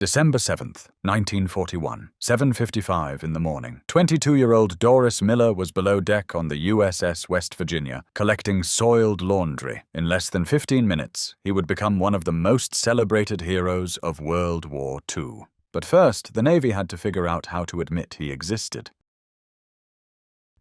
December 7th, 1941, 7:55 in the morning. 22-year-old Doris Miller was below deck on the USS West Virginia, collecting soiled laundry. In less than 15 minutes, he would become one of the most celebrated heroes of World War II. But first, the Navy had to figure out how to admit he existed.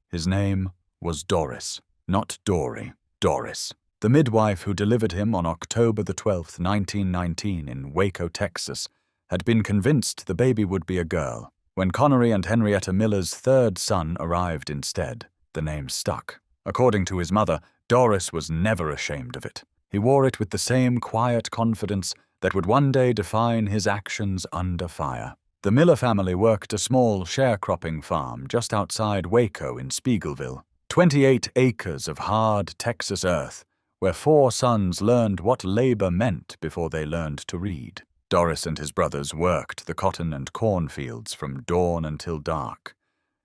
His name was Doris, not Dory, Doris. The midwife who delivered him on October the 12th, 1919 in Waco, Texas, had been convinced the baby would be a girl. When Connery and Henrietta Miller's third son arrived instead, the name stuck. According to his mother, Doris was never ashamed of it. He wore it with the same quiet confidence that would one day define his actions under fire. The Miller family worked a small sharecropping farm just outside Waco in Spiegelville. 28 acres of hard Texas earth, where 4 sons learned what labor meant before they learned to read. Doris and his brothers worked the cotton and corn fields from dawn until dark,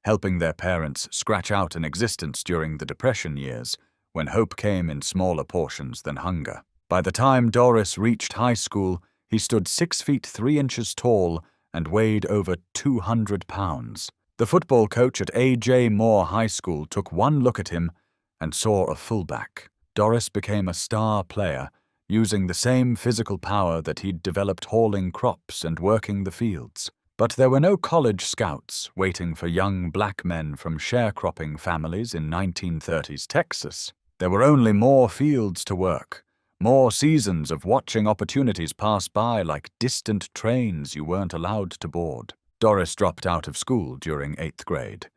helping their parents scratch out an existence during the Depression years, when hope came in smaller portions than hunger. By the time Doris reached high school, he stood 6 feet 3 inches tall and weighed over 200 pounds. The football coach at A.J. Moore High School took one look at him and saw a fullback. Doris became a star player, using the same physical power that he'd developed hauling crops and working the fields. But there were no college scouts waiting for young black men from sharecropping families in 1930s Texas. There were only more fields to work, more seasons of watching opportunities pass by like distant trains you weren't allowed to board. Doris dropped out of school during 8th grade.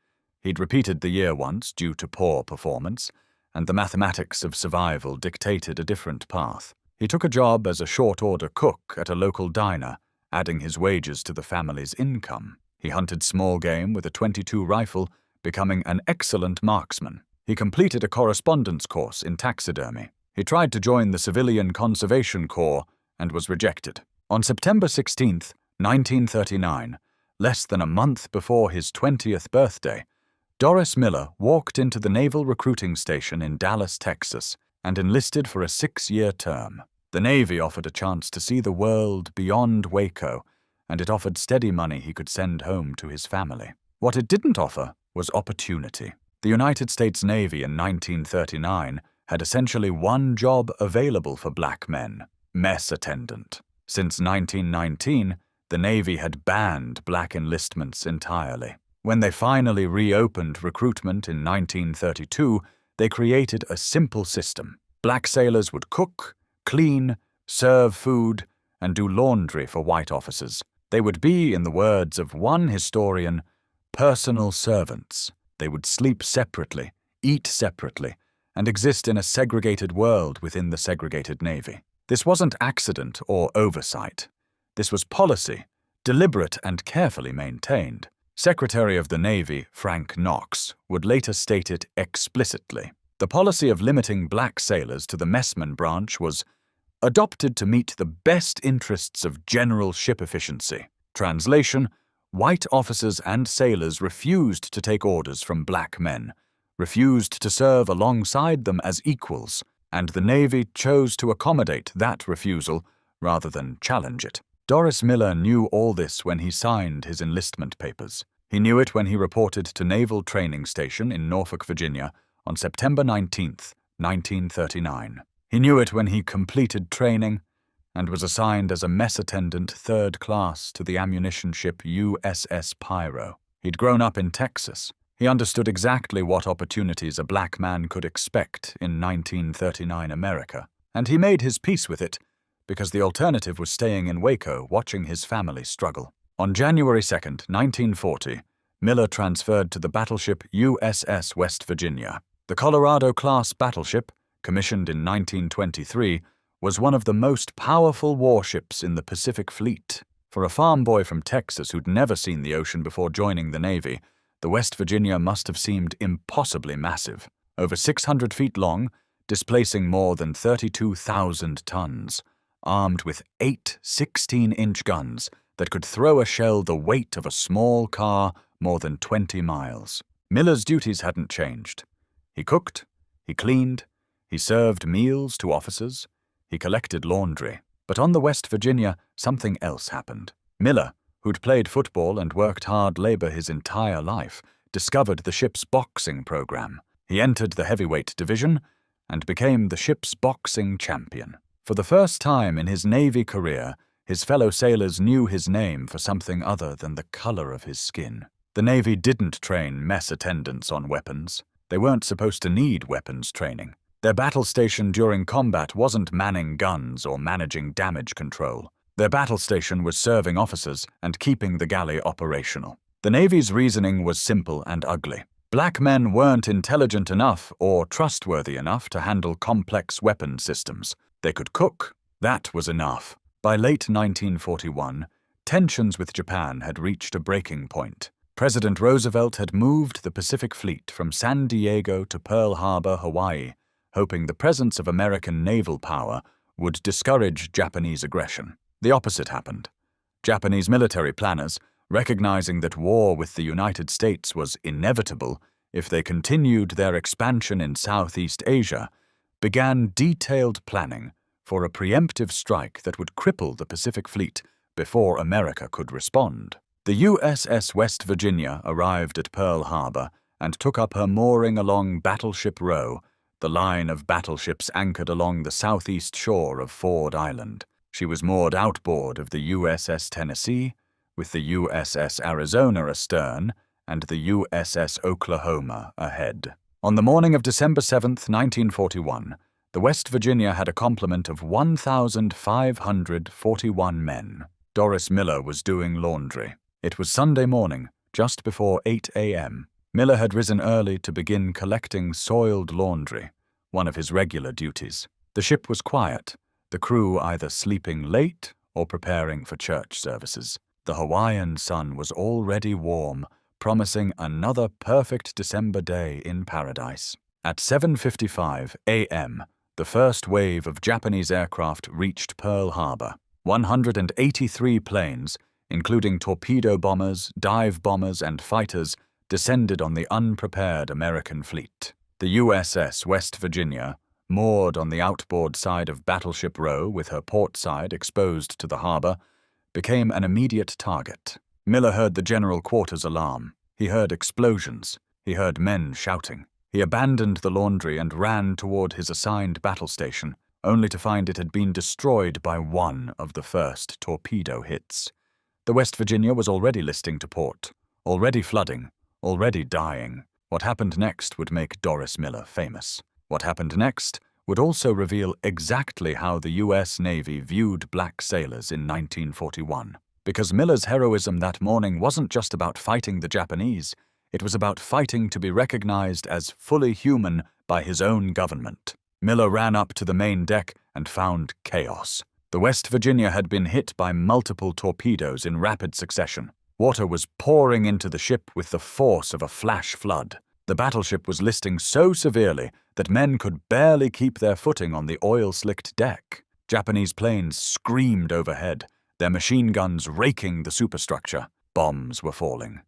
He'd repeated the year once due to poor performance, and the mathematics of survival dictated a different path. He took a job as a short-order cook at a local diner, adding his wages to the family's income. He hunted small game with a .22 rifle, becoming an excellent marksman. He completed a correspondence course in taxidermy. He tried to join the Civilian Conservation Corps and was rejected. On September 16, 1939, less than a month before his 20th birthday, Doris Miller walked into the naval recruiting station in Dallas, Texas, and enlisted for a 6-year term. The Navy offered a chance to see the world beyond Waco, and it offered steady money he could send home to his family. What it didn't offer was opportunity. The United States Navy in 1939 had essentially one job available for black men: mess attendant. Since 1919, the Navy had banned black enlistments entirely. When they finally reopened recruitment in 1932, they created a simple system. Black sailors would cook, clean, serve food, and do laundry for white officers. They would be, in the words of one historian, personal servants. They would sleep separately, eat separately, and exist in a segregated world within the segregated Navy. This wasn't accident or oversight. This was policy, deliberate and carefully maintained. Secretary of the Navy, Frank Knox, would later state it explicitly. The policy of limiting black sailors to the messman branch was adopted to meet the best interests of general ship efficiency. Translation: white officers and sailors refused to take orders from black men, refused to serve alongside them as equals, and the Navy chose to accommodate that refusal rather than challenge it. Doris Miller knew all this when he signed his enlistment papers. He knew it when he reported to Naval Training Station in Norfolk, Virginia on September 19, 1939. He knew it when he completed training and was assigned as a mess attendant 3rd class to the ammunition ship USS Pyro. He'd grown up in Texas. He understood exactly what opportunities a black man could expect in 1939 America, and he made his peace with it because the alternative was staying in Waco watching his family struggle. On January 2, 1940, Miller transferred to the battleship USS West Virginia. The Colorado-class battleship, commissioned in 1923, was one of the most powerful warships in the Pacific Fleet. For a farm boy from Texas who'd never seen the ocean before joining the Navy, the West Virginia must have seemed impossibly massive. Over 600 feet long, displacing more than 32,000 tons. Armed with 8 16-inch guns that could throw a shell the weight of a small car more than 20 miles. Miller's duties hadn't changed. He cooked, he cleaned, he served meals to officers, he collected laundry. But on the West Virginia, something else happened. Miller, who'd played football and worked hard labor his entire life, discovered the ship's boxing program. He entered the heavyweight division and became the ship's boxing champion. For the first time in his Navy career, his fellow sailors knew his name for something other than the color of his skin. The Navy didn't train mess attendants on weapons. They weren't supposed to need weapons training. Their battle station during combat wasn't manning guns or managing damage control. Their battle station was serving officers and keeping the galley operational. The Navy's reasoning was simple and ugly. Black men weren't intelligent enough or trustworthy enough to handle complex weapon systems. They could cook. That was enough. By late 1941, tensions with Japan had reached a breaking point. President Roosevelt had moved the Pacific Fleet from San Diego to Pearl Harbor, Hawaii, hoping the presence of American naval power would discourage Japanese aggression. The opposite happened. Japanese military planners, recognizing that war with the United States was inevitable if they continued their expansion in Southeast Asia, began detailed planning for a preemptive strike that would cripple the Pacific Fleet before America could respond. The USS West Virginia arrived at Pearl Harbor and took up her mooring along Battleship Row, the line of battleships anchored along the southeast shore of Ford Island. She was moored outboard of the USS Tennessee, with the USS Arizona astern and the USS Oklahoma ahead. On the morning of December 7, 1941, the West Virginia had a complement of 1,541 men. Doris Miller was doing laundry. It was Sunday morning, just before 8 a.m. Miller had risen early to begin collecting soiled laundry, one of his regular duties. The ship was quiet, the crew either sleeping late or preparing for church services. The Hawaiian sun was already warm, promising another perfect December day in paradise. At 7:55 a.m., the first wave of Japanese aircraft reached Pearl Harbor. 183 planes, including torpedo bombers, dive bombers, and fighters, descended on the unprepared American fleet. The USS West Virginia, moored on the outboard side of Battleship Row with her port side exposed to the harbor, became an immediate target. Miller heard the general quarters alarm. He heard explosions. He heard men shouting. He abandoned the laundry and ran toward his assigned battle station, only to find it had been destroyed by one of the first torpedo hits. The West Virginia was already listing to port, already flooding, already dying. What happened next would make Doris Miller famous. What happened next would also reveal exactly how the U.S. Navy viewed black sailors in 1941. Because Miller's heroism that morning wasn't just about fighting the Japanese, it was about fighting to be recognized as fully human by his own government. Miller ran up to the main deck and found chaos. The West Virginia had been hit by multiple torpedoes in rapid succession. Water was pouring into the ship with the force of a flash flood. The battleship was listing so severely that men could barely keep their footing on the oil-slicked deck. Japanese planes screamed overhead, their machine guns raking the superstructure. Bombs were falling.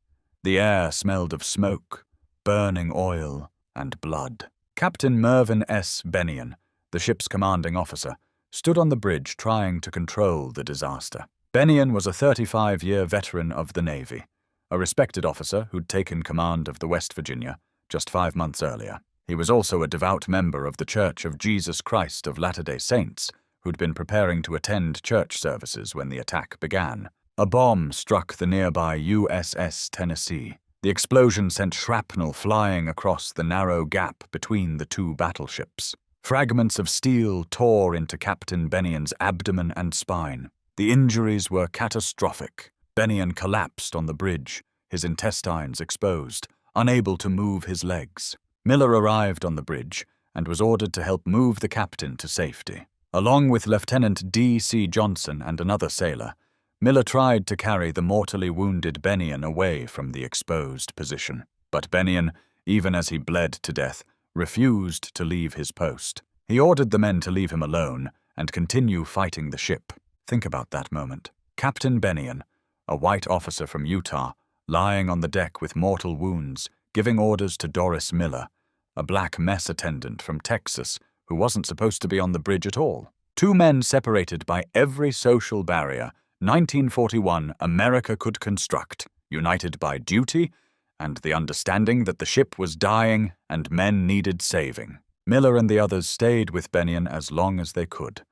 The air smelled of smoke, burning oil, and blood. Captain Mervyn S. Bennion, the ship's commanding officer, stood on the bridge trying to control the disaster. Bennion was a 35-year veteran of the Navy, a respected officer who'd taken command of the West Virginia just 5 months earlier. He was also a devout member of the Church of Jesus Christ of Latter-day Saints, who'd been preparing to attend church services when the attack began. A bomb struck the nearby USS Tennessee. The explosion sent shrapnel flying across the narrow gap between the two battleships. Fragments of steel tore into Captain Bennion's abdomen and spine. The injuries were catastrophic. Bennion collapsed on the bridge, his intestines exposed, unable to move his legs. Miller arrived on the bridge and was ordered to help move the captain to safety. Along with Lieutenant D.C. Johnson and another sailor, Miller tried to carry the mortally wounded Bennion away from the exposed position. But Bennion, even as he bled to death, refused to leave his post. He ordered the men to leave him alone and continue fighting the ship. Think about that moment. Captain Bennion, a white officer from Utah, lying on the deck with mortal wounds, giving orders to Doris Miller, a black mess attendant from Texas who wasn't supposed to be on the bridge at all. Two men separated by every social barrier, 1941, America could construct, united by duty and the understanding that the ship was dying and men needed saving. Miller and the others stayed with Bennion as long as they could,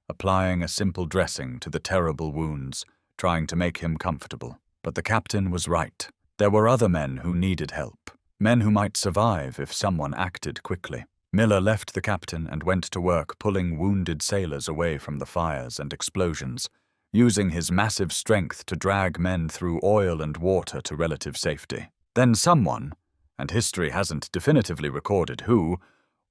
applying a simple dressing to the terrible wounds, trying to make him comfortable. But the captain was right. There were other men who needed help, men who might survive if someone acted quickly. Miller left the captain and went to work pulling wounded sailors away from the fires and explosions, using his massive strength to drag men through oil and water to relative safety. Then someone, and history hasn't definitively recorded who,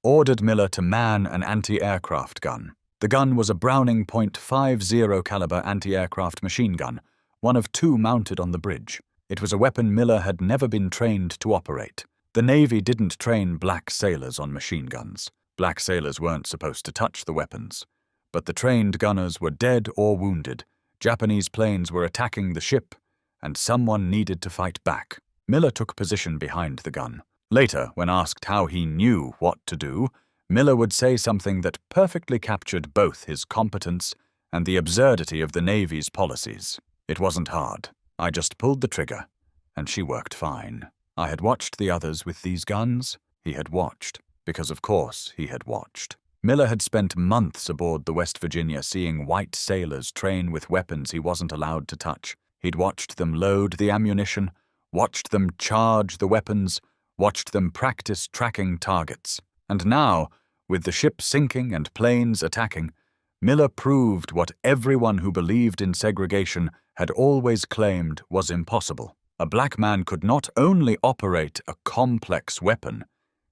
ordered Miller to man an anti-aircraft gun. The gun was a Browning .50 caliber anti-aircraft machine gun, one of two mounted on the bridge. It was a weapon Miller had never been trained to operate. The Navy didn't train black sailors on machine guns. Black sailors weren't supposed to touch the weapons. But the trained gunners were dead or wounded. Japanese planes were attacking the ship, and someone needed to fight back. Miller took position behind the gun. Later, when asked how he knew what to do, Miller would say something that perfectly captured both his competence and the absurdity of the Navy's policies. "It wasn't hard. I just pulled the trigger, and she worked fine. I had watched the others with these guns." He had watched, because of course he had watched. Miller had spent months aboard the West Virginia seeing white sailors train with weapons he wasn't allowed to touch. He'd watched them load the ammunition, watched them charge the weapons, watched them practice tracking targets. And now, with the ship sinking and planes attacking, Miller proved what everyone who believed in segregation had always claimed was impossible. A black man could not only operate a complex weapon,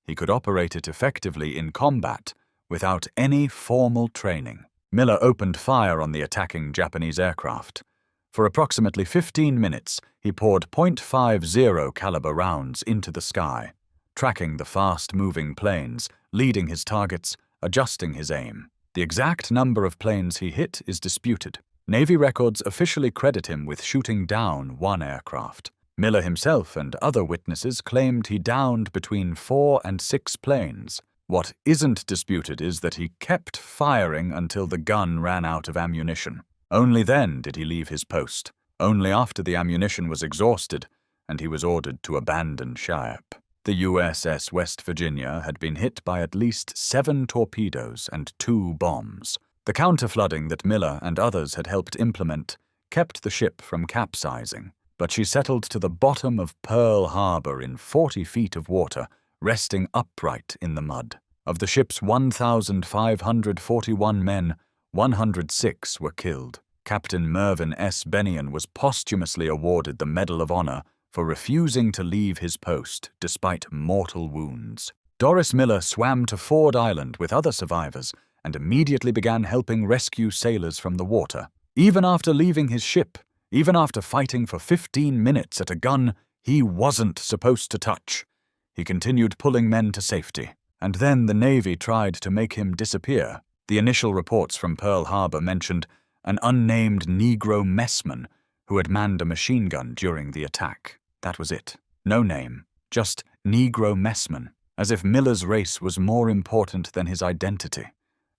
he could operate it effectively in combat without any formal training. Miller opened fire on the attacking Japanese aircraft. For approximately 15 minutes, he poured .50 caliber rounds into the sky, tracking the fast-moving planes, leading his targets, adjusting his aim. The exact number of planes he hit is disputed. Navy records officially credit him with shooting down one aircraft. Miller himself and other witnesses claimed he downed between 4 and 6 planes. What isn't disputed is that he kept firing until the gun ran out of ammunition. Only then did he leave his post, only after the ammunition was exhausted and he was ordered to abandon ship. The USS West Virginia had been hit by at least 7 torpedoes and 2 bombs. The counterflooding that Miller and others had helped implement kept the ship from capsizing, but she settled to the bottom of Pearl Harbor in 40 feet of water, resting upright in the mud. Of the ship's 1,541 men, 106 were killed. Captain Mervyn S. Bennion was posthumously awarded the Medal of Honor for refusing to leave his post despite mortal wounds. Doris Miller swam to Ford Island with other survivors and immediately began helping rescue sailors from the water. Even after leaving his ship, even after fighting for 15 minutes at a gun he wasn't supposed to touch, he continued pulling men to safety. And then the Navy tried to make him disappear. The initial reports from Pearl Harbor mentioned an unnamed Negro messman who had manned a machine gun during the attack. That was it. No name, just Negro messman, as if Miller's race was more important than his identity,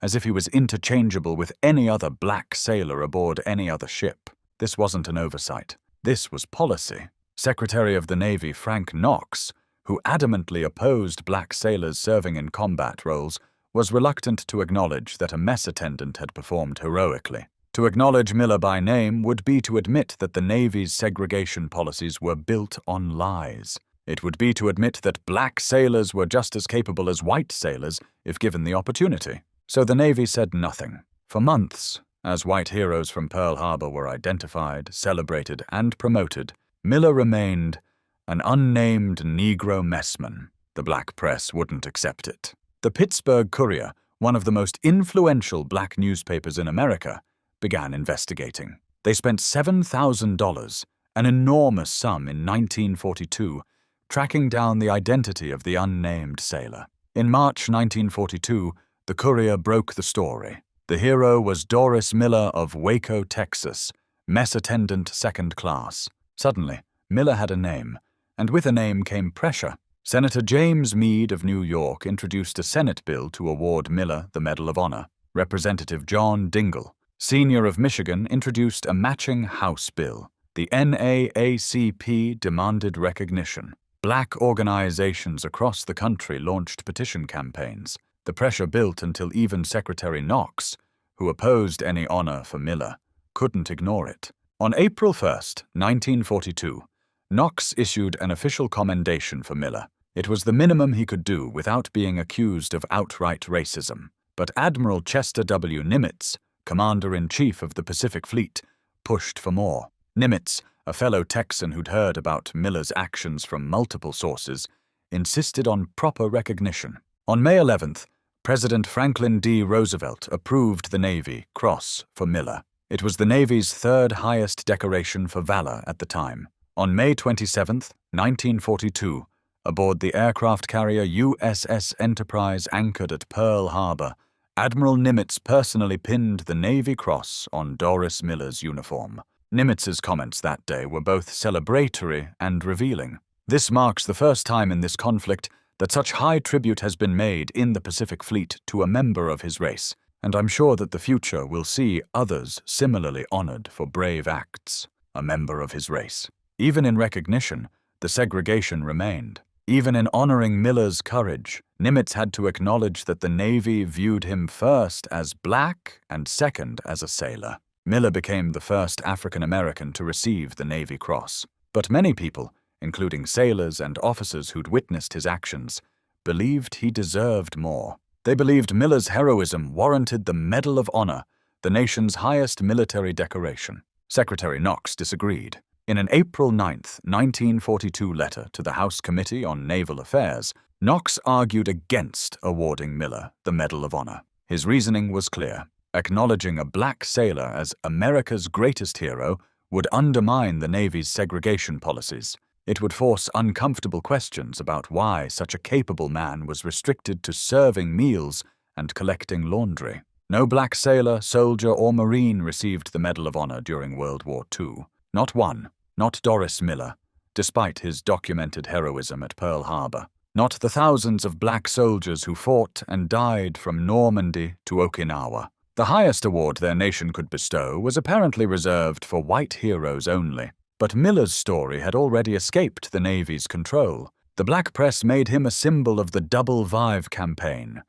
as if he was interchangeable with any other black sailor aboard any other ship. This wasn't an oversight. This was policy. Secretary of the Navy Frank Knox, who adamantly opposed black sailors serving in combat roles, was reluctant to acknowledge that a mess attendant had performed heroically. To acknowledge Miller by name would be to admit that the Navy's segregation policies were built on lies. It would be to admit that black sailors were just as capable as white sailors if given the opportunity. So the Navy said nothing. For months, as white heroes from Pearl Harbor were identified, celebrated, and promoted, Miller remained an unnamed Negro messman. The black press wouldn't accept it. The Pittsburgh Courier, one of the most influential black newspapers in America, began investigating. They spent $7,000, an enormous sum in 1942, tracking down the identity of the unnamed sailor. In March 1942, the Courier broke the story. The hero was Doris Miller of Waco, Texas, mess attendant 2nd class. Suddenly, Miller had a name, and with a name came pressure. Senator James Meade of New York introduced a Senate bill to award Miller the Medal of Honor. Representative John Dingell Senior of Michigan introduced a matching House bill. The NAACP demanded recognition. Black organizations across the country launched petition campaigns. The pressure built until even Secretary Knox, who opposed any honor for Miller, couldn't ignore it. On April 1, 1942, Knox issued an official commendation for Miller. It was the minimum he could do without being accused of outright racism. But Admiral Chester W. Nimitz, Commander-in-Chief of the Pacific Fleet, pushed for more. Nimitz, a fellow Texan who'd heard about Miller's actions from multiple sources, insisted on proper recognition. On May 11th, President Franklin D. Roosevelt approved the Navy Cross for Miller. It was the Navy's third highest decoration for valor at the time. On May 27, 1942, aboard the aircraft carrier USS Enterprise anchored at Pearl Harbor, Admiral Nimitz personally pinned the Navy Cross on Doris Miller's uniform. Nimitz's comments that day were both celebratory and revealing. This marks the first time in this conflict that such high tribute has been made in the Pacific Fleet to a member of his race, and I'm sure that the future will see others similarly honored for brave acts, a member of his race. Even in recognition, the segregation remained. Even in honoring Miller's courage, Nimitz had to acknowledge that the Navy viewed him first as black and second as a sailor. Miller became the first African American to receive the Navy Cross. But many people, including sailors and officers who'd witnessed his actions, believed he deserved more. They believed Miller's heroism warranted the Medal of Honor, the nation's highest military decoration. Secretary Knox disagreed. In an April 9, 1942 letter to the House Committee on Naval Affairs, Knox argued against awarding Miller the Medal of Honor. His reasoning was clear. Acknowledging a black sailor as America's greatest hero would undermine the Navy's segregation policies. It would force uncomfortable questions about why such a capable man was restricted to serving meals and collecting laundry. No black sailor, soldier, or Marine received the Medal of Honor during World War II. Not one. Not Doris Miller, despite his documented heroism at Pearl Harbor. Not the thousands of black soldiers who fought and died from Normandy to Okinawa. The highest award their nation could bestow was apparently reserved for white heroes only. But Miller's story had already escaped the Navy's control. The black press made him a symbol of the Double Vive campaign,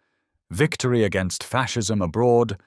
victory against fascism abroad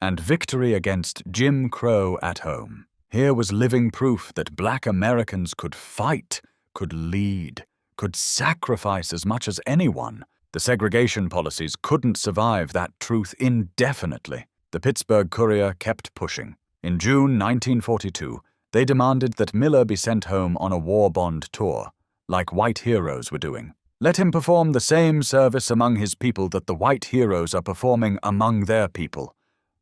and victory against Jim Crow at home. Here was living proof that black Americans could fight, could lead, could sacrifice as much as anyone. The segregation policies couldn't survive that truth indefinitely. The Pittsburgh Courier kept pushing. In June 1942, they demanded that Miller be sent home on a war bond tour, like white heroes were doing. Let him perform the same service among his people that the white heroes are performing among their people,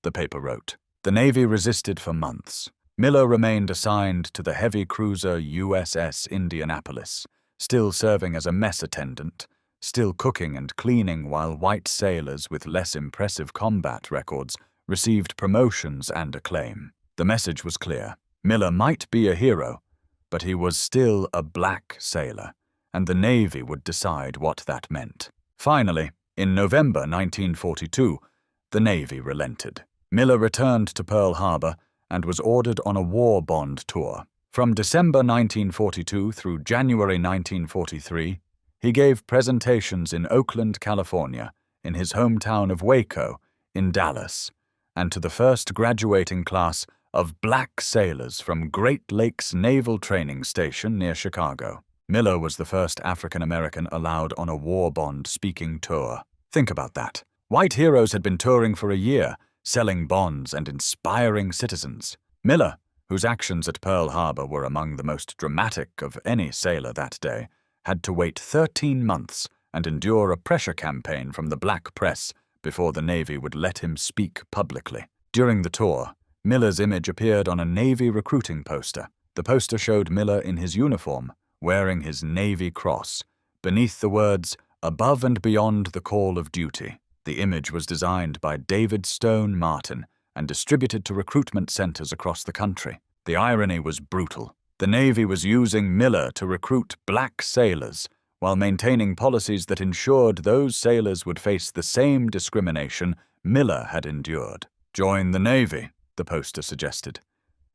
the paper wrote. The Navy resisted for months. Miller remained assigned to the heavy cruiser USS Indianapolis, still serving as a mess attendant, still cooking and cleaning while white sailors with less impressive combat records received promotions and acclaim. The message was clear. Miller might be a hero, but he was still a black sailor, and the Navy would decide what that meant. Finally, in November 1942, the Navy relented. Miller returned to Pearl Harbor and was ordered on a war bond tour. From December 1942 through January 1943, he gave presentations in Oakland, California, in his hometown of Waco, in Dallas, and to the first graduating class of black sailors from Great Lakes Naval Training Station near Chicago. Miller was the first African American allowed on a war bond speaking tour. Think about that. White heroes had been touring for a year, selling bonds and inspiring citizens. Miller, whose actions at Pearl Harbor were among the most dramatic of any sailor that day, had to wait 13 months and endure a pressure campaign from the black press before the Navy would let him speak publicly. During the tour, Miller's image appeared on a Navy recruiting poster. The poster showed Miller in his uniform, wearing his Navy Cross, beneath the words, "Above and beyond the call of duty." The image was designed by David Stone Martin and distributed to recruitment centers across the country. The irony was brutal. The Navy was using Miller to recruit black sailors while maintaining policies that ensured those sailors would face the same discrimination Miller had endured. Join the Navy. the poster suggested.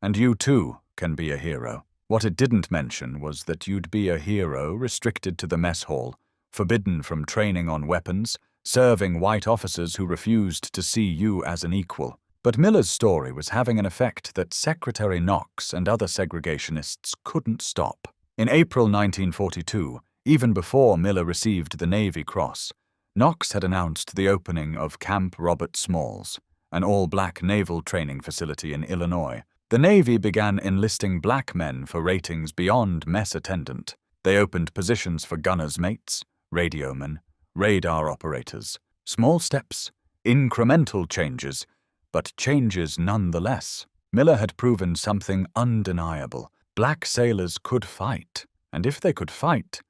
And you too can be a hero. What it didn't mention was that you'd be a hero restricted to the mess hall, forbidden from training on weapons, serving white officers who refused to see you as an equal. But Miller's story was having an effect that Secretary Knox and other segregationists couldn't stop. In April 1942, even before Miller received the Navy Cross, Knox had announced the opening of Camp Robert Smalls, an all-black naval training facility in Illinois. The Navy began enlisting black men for ratings beyond mess attendant. They opened positions for gunner's mates, radiomen, radar operators. Small steps, incremental changes, but changes nonetheless. Miller had proven something undeniable. Black sailors could fight, and if they could fight,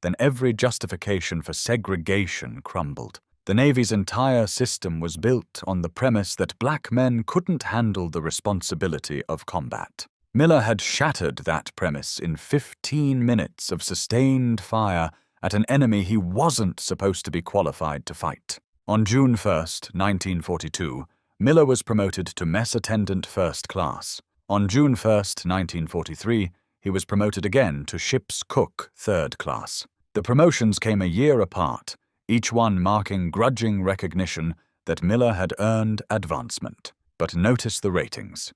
then every justification for segregation crumbled. The Navy's entire system was built on the premise that black men couldn't handle the responsibility of combat. Miller had shattered that premise in 15 minutes of sustained fire at an enemy he wasn't supposed to be qualified to fight. On June 1, 1942, Miller was promoted to Mess Attendant First Class. On June 1, 1943, he was promoted again to Ship's Cook Third Class. The promotions came a year apart, each one marking grudging recognition that Miller had earned advancement. But notice the ratings.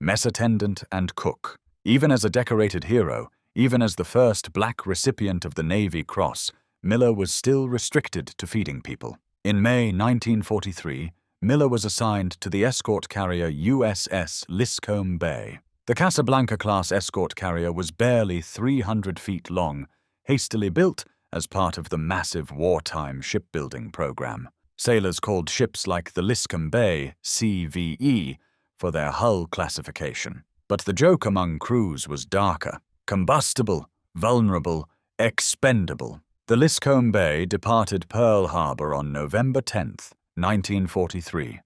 Mess Attendant and Cook. Even as a decorated hero, even as the first black recipient of the Navy Cross, Miller was still restricted to feeding people. In May 1943, Miller was assigned to the escort carrier USS Liscom Bay. The Casablanca-class escort carrier was barely 300 feet long, hastily built as part of the massive wartime shipbuilding program. Sailors called ships like the Liscom Bay CVE for their hull classification. But the joke among crews was darker. Combustible, vulnerable, expendable. The Liscom Bay departed Pearl Harbor on November 10, 1943,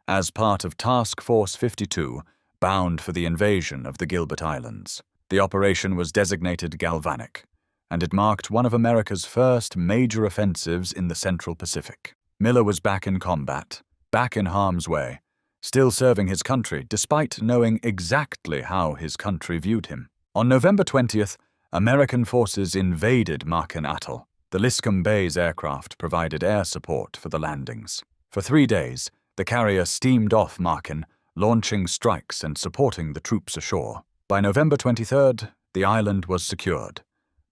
as part of Task Force 52, bound for the invasion of the Gilbert Islands. The operation was designated Galvanic, and it marked one of America's first major offensives in the Central Pacific. Miller was back in combat, back in harm's way, still serving his country despite knowing exactly how his country viewed him. On November 20th, American forces invaded Marken Atoll. The Liscom Bay's aircraft provided air support for the landings. For 3 days, the carrier steamed off Marken, launching strikes and supporting the troops ashore. By November 23rd, the island was secured.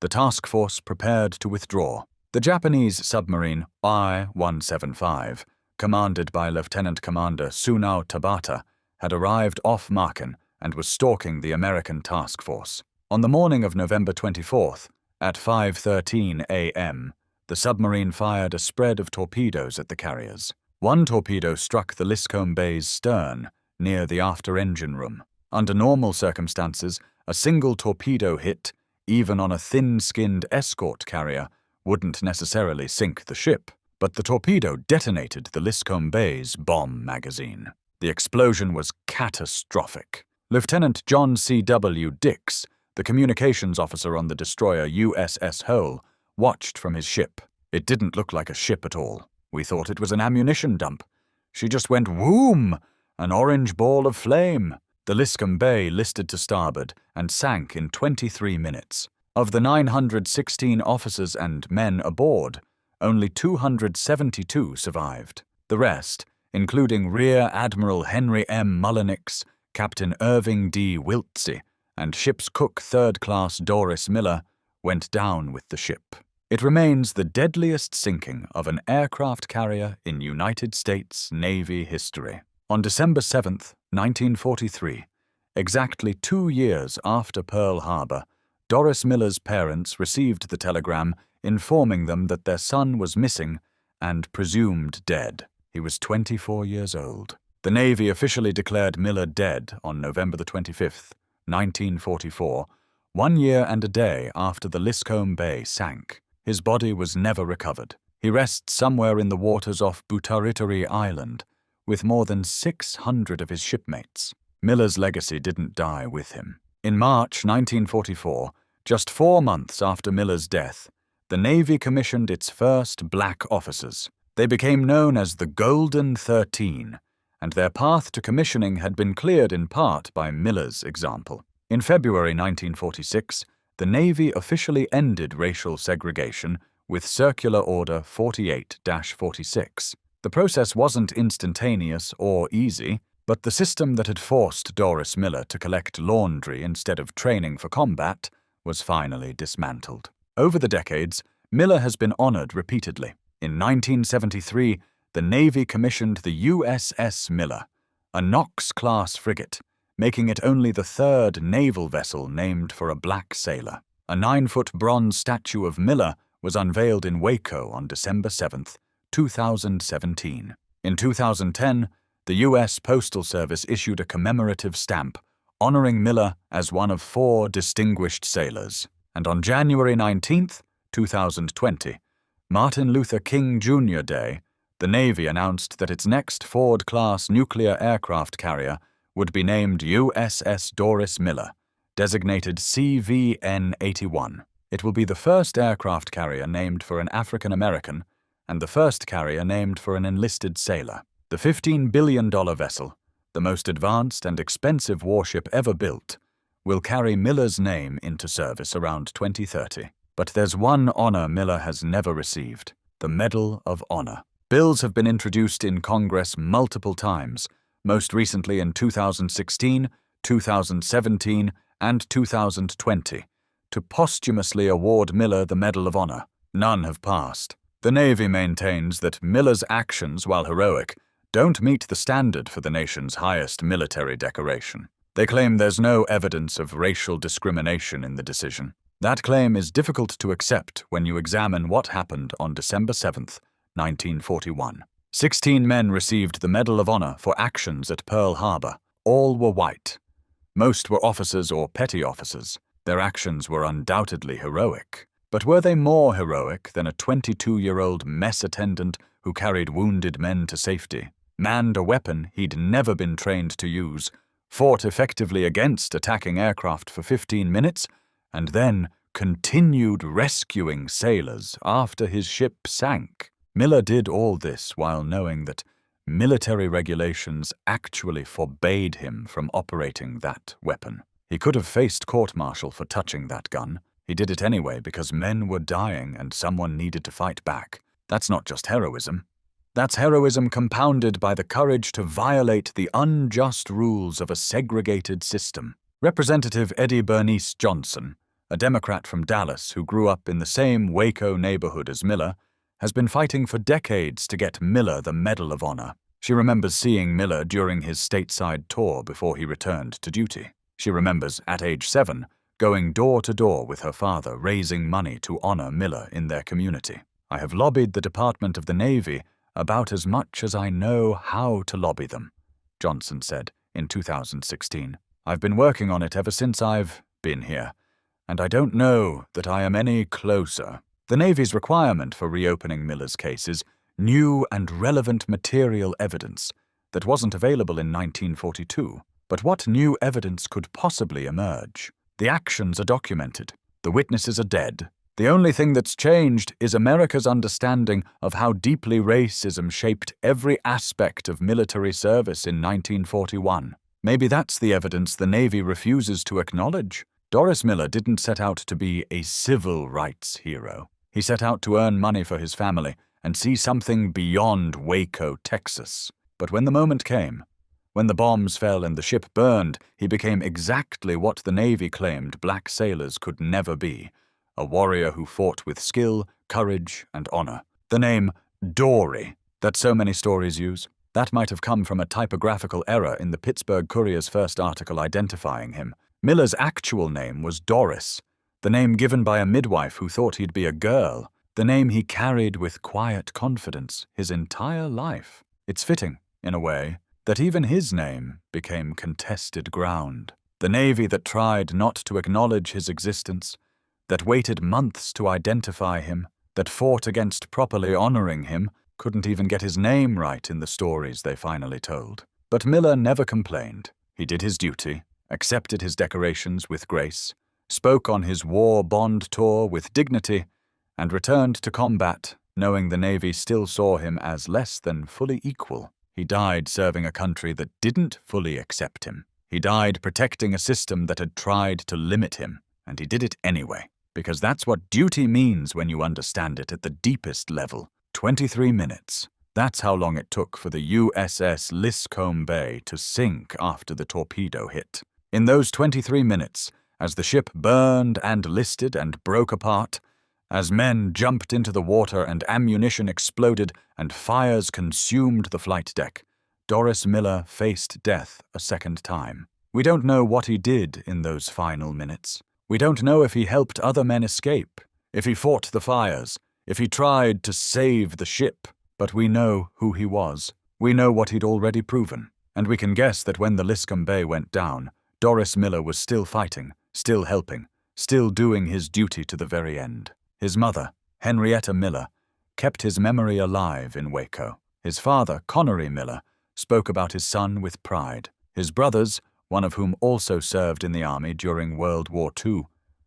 The task force prepared to withdraw. The Japanese submarine I-175, commanded by Lieutenant Commander Sunao Tabata, had arrived off Marken and was stalking the American task force. On the morning of November 24th, at 5:13 a.m., the submarine fired a spread of torpedoes at the carriers. One torpedo struck the Liscom Bay's stern, near the after-engine room. Under normal circumstances, a single torpedo hit, even on a thin-skinned escort carrier, wouldn't necessarily sink the ship. But the torpedo detonated the Liscom Bay's bomb magazine. The explosion was catastrophic. Lieutenant John C.W. Dix, the communications officer on the destroyer USS Hull, watched from his ship. It didn't look like a ship at all. We thought it was an ammunition dump. She just went whoom, an orange ball of flame. The Liscom Bay listed to starboard and sank in 23 minutes. Of the 916 officers and men aboard, only 272 survived. The rest, including Rear Admiral Henry M. Mullenix, Captain Irving D. Wiltse, and ship's cook third class Doris Miller, went down with the ship. It remains the deadliest sinking of an aircraft carrier in United States Navy history. On December 7, 1943, exactly 2 years after Pearl Harbor, Doris Miller's parents received the telegram informing them that their son was missing and presumed dead. He was 24 years old. The Navy officially declared Miller dead on November 25, 1944, 1 year and a day after the Liscom Bay sank. His body was never recovered. He rests somewhere in the waters off Butaritari Island, with more than 600 of his shipmates. Miller's legacy didn't die with him. In March 1944, just 4 months after Miller's death, the Navy commissioned its first black officers. They became known as the Golden 13, and their path to commissioning had been cleared in part by Miller's example. In February 1946, the Navy officially ended racial segregation with Circular Order 48-46. The process wasn't instantaneous or easy, but the system that had forced Doris Miller to collect laundry instead of training for combat was finally dismantled. Over the decades, Miller has been honored repeatedly. In 1973, the Navy commissioned the USS Miller, a Knox-class frigate, making it only the third naval vessel named for a black sailor. A 9-foot bronze statue of Miller was unveiled in Waco on December 7, 2017. In 2010, the U.S. Postal Service issued a commemorative stamp honoring Miller as one of 4 distinguished sailors. And on January 19, 2020, Martin Luther King Jr. Day, the Navy announced that its next Ford-class nuclear aircraft carrier would be named USS Doris Miller, designated CVN-81. It will be the first aircraft carrier named for an African American and the first carrier named for an enlisted sailor. The $15 billion vessel, the most advanced and expensive warship ever built, will carry Miller's name into service around 2030. But there's one honor Miller has never received: the Medal of Honor. Bills have been introduced in Congress multiple times, most recently in 2016, 2017, and 2020, to posthumously award Miller the Medal of Honor. None have passed. The Navy maintains that Miller's actions, while heroic, don't meet the standard for the nation's highest military decoration. They claim there's no evidence of racial discrimination in the decision. That claim is difficult to accept when you examine what happened on December 7, 1941. 16 men received the Medal of Honor for actions at Pearl Harbor. All were white. Most were officers or petty officers. Their actions were undoubtedly heroic. But were they more heroic than a 22-year-old mess attendant who carried wounded men to safety, manned a weapon he'd never been trained to use, fought effectively against attacking aircraft for 15 minutes, and then continued rescuing sailors after his ship sank? Miller did all this while knowing that military regulations actually forbade him from operating that weapon. He could have faced court-martial for touching that gun. He did it anyway because men were dying and someone needed to fight back. That's not just heroism. That's heroism compounded by the courage to violate the unjust rules of a segregated system. Representative Eddie Bernice Johnson, a Democrat from Dallas who grew up in the same Waco neighborhood as Miller, has been fighting for decades to get Miller the Medal of Honor. She remembers seeing Miller during his stateside tour before he returned to duty. She remembers, at age 7, going door to door with her father, raising money to honor Miller in their community. "I have lobbied the Department of the Navy about as much as I know how to lobby them," Johnson said in 2016. "I've been working on it ever since I've been here, and I don't know that I am any closer." The Navy's requirement for reopening Miller's case is new and relevant material evidence that wasn't available in 1942. But what new evidence could possibly emerge? The actions are documented. The witnesses are dead. The only thing that's changed is America's understanding of how deeply racism shaped every aspect of military service in 1941. Maybe that's the evidence the Navy refuses to acknowledge. Doris Miller didn't set out to be a civil rights hero. He set out to earn money for his family and see something beyond Waco, Texas. But when the moment came, when the bombs fell and the ship burned, he became exactly what the Navy claimed black sailors could never be: a warrior who fought with skill, courage, and honor. The name Dory, that so many stories use, that might have come from a typographical error in the Pittsburgh Courier's first article identifying him. Miller's actual name was Doris, the name given by a midwife who thought he'd be a girl, the name he carried with quiet confidence his entire life. It's fitting, in a way, that even his name became contested ground. The Navy that tried not to acknowledge his existence, that waited months to identify him, that fought against properly honoring him, couldn't even get his name right in the stories they finally told. But Miller never complained. He did his duty, accepted his decorations with grace, spoke on his war bond tour with dignity, and returned to combat, knowing the Navy still saw him as less than fully equal. He died serving a country that didn't fully accept him. He died protecting a system that had tried to limit him, and he did it anyway, because that's what duty means when you understand it at the deepest level. 23 minutes. That's how long it took for the USS Liscom Bay to sink after the torpedo hit. In those 23 minutes, as the ship burned and listed and broke apart, as men jumped into the water and ammunition exploded and fires consumed the flight deck, Doris Miller faced death a second time. We don't know what he did in those final minutes. We don't know if he helped other men escape, if he fought the fires, if he tried to save the ship. But we know who he was. We know what he'd already proven. And we can guess that when the Liscom Bay went down, Doris Miller was still fighting, still helping, still doing his duty to the very end. His mother, Henrietta Miller, kept his memory alive in Waco. His father, Connery Miller, spoke about his son with pride. His brothers, one of whom also served in the army during World War II,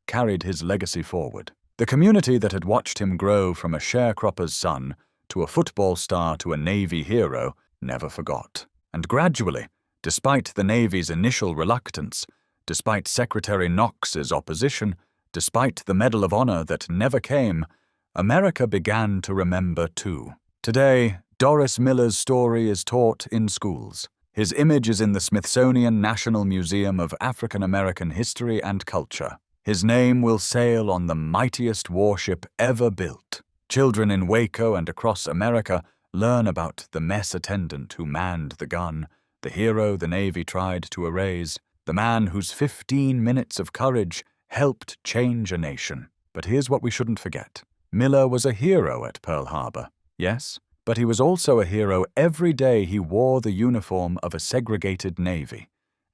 carried his legacy forward. The community that had watched him grow from a sharecropper's son to a football star to a Navy hero never forgot. And gradually, despite the Navy's initial reluctance, despite Secretary Knox's opposition, despite the Medal of Honor that never came, America began to remember too. Today, Doris Miller's story is taught in schools. His image is in the Smithsonian National Museum of African American History and Culture. His name will sail on the mightiest warship ever built. Children in Waco and across America learn about the mess attendant who manned the gun, the hero the Navy tried to erase, the man whose 15 minutes of courage helped change a nation. But here's what we shouldn't forget. Miller was a hero at Pearl Harbor, yes, but he was also a hero every day he wore the uniform of a segregated Navy.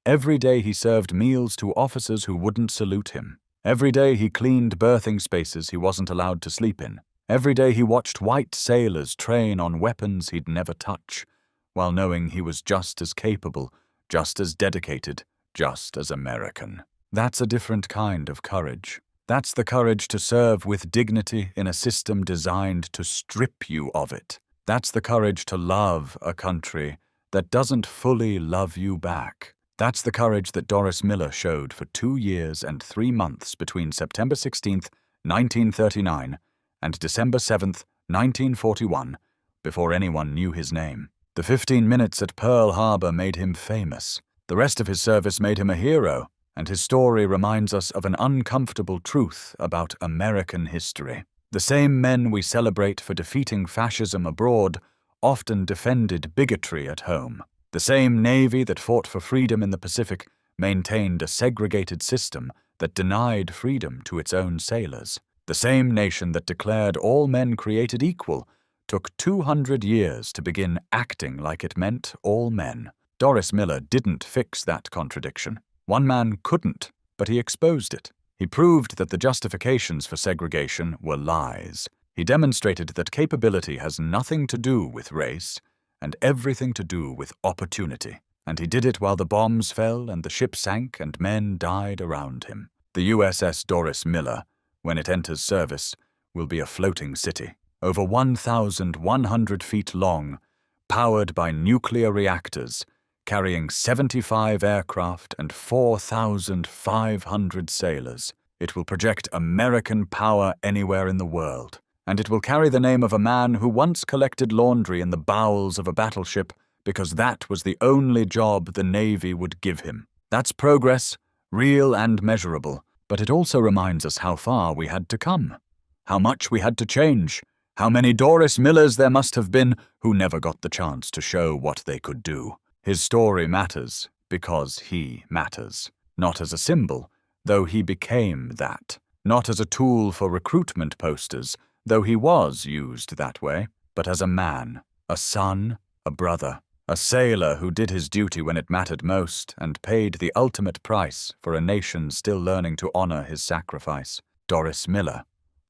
Every day he served meals to officers who wouldn't salute him. Every day he cleaned berthing spaces he wasn't allowed to sleep in. Every day he watched white sailors train on weapons he'd never touch, while knowing he was just as capable, just as dedicated, just as American. That's a different kind of courage. That's the courage to serve with dignity in a system designed to strip you of it. That's the courage to love a country that doesn't fully love you back. That's the courage that Doris Miller showed for 2 years and 3 months between September 16th, 1939, and December 7th, 1941, before anyone knew his name. The 15 minutes at Pearl Harbor made him famous. The rest of his service made him a hero, and his story reminds us of an uncomfortable truth about American history. The same men we celebrate for defeating fascism abroad often defended bigotry at home. The same Navy that fought for freedom in the Pacific maintained a segregated system that denied freedom to its own sailors. The same nation that declared all men created equal took 200 years to begin acting like it meant all men. Doris Miller didn't fix that contradiction. One man couldn't, but he exposed it. He proved that the justifications for segregation were lies. He demonstrated that capability has nothing to do with race and everything to do with opportunity. And he did it while the bombs fell and the ship sank and men died around him. The USS Doris Miller, when it enters service, will be a floating city, over 1,100 feet long, powered by nuclear reactors, carrying 75 aircraft and 4,500 sailors. It will project American power anywhere in the world, and it will carry the name of a man who once collected laundry in the bowels of a battleship because that was the only job the Navy would give him. That's progress, real and measurable, but it also reminds us how far we had to come, how much we had to change, how many Doris Millers there must have been who never got the chance to show what they could do. His story matters because he matters, not as a symbol, though he became that, not as a tool for recruitment posters, though he was used that way, but as a man, a son, a brother, a sailor who did his duty when it mattered most and paid the ultimate price for a nation still learning to honor his sacrifice. Doris Miller.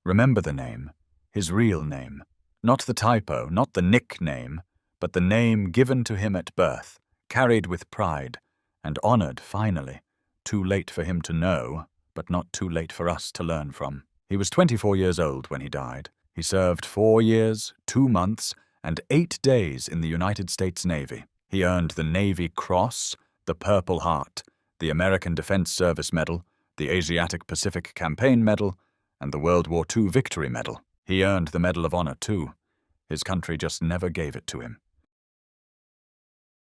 Remember the name, his real name. Not the typo, not the nickname, but the name given to him at birth, carried with pride, and honored finally. Too late for him to know, but not too late for us to learn from. He was 24 years old when he died. He served 4 years, 2 months, and 8 days in the United States Navy. He earned the Navy Cross, the Purple Heart, the American Defense Service Medal, the Asiatic Pacific Campaign Medal, and the World War II Victory Medal. He earned the Medal of Honor, too. His country just never gave it to him.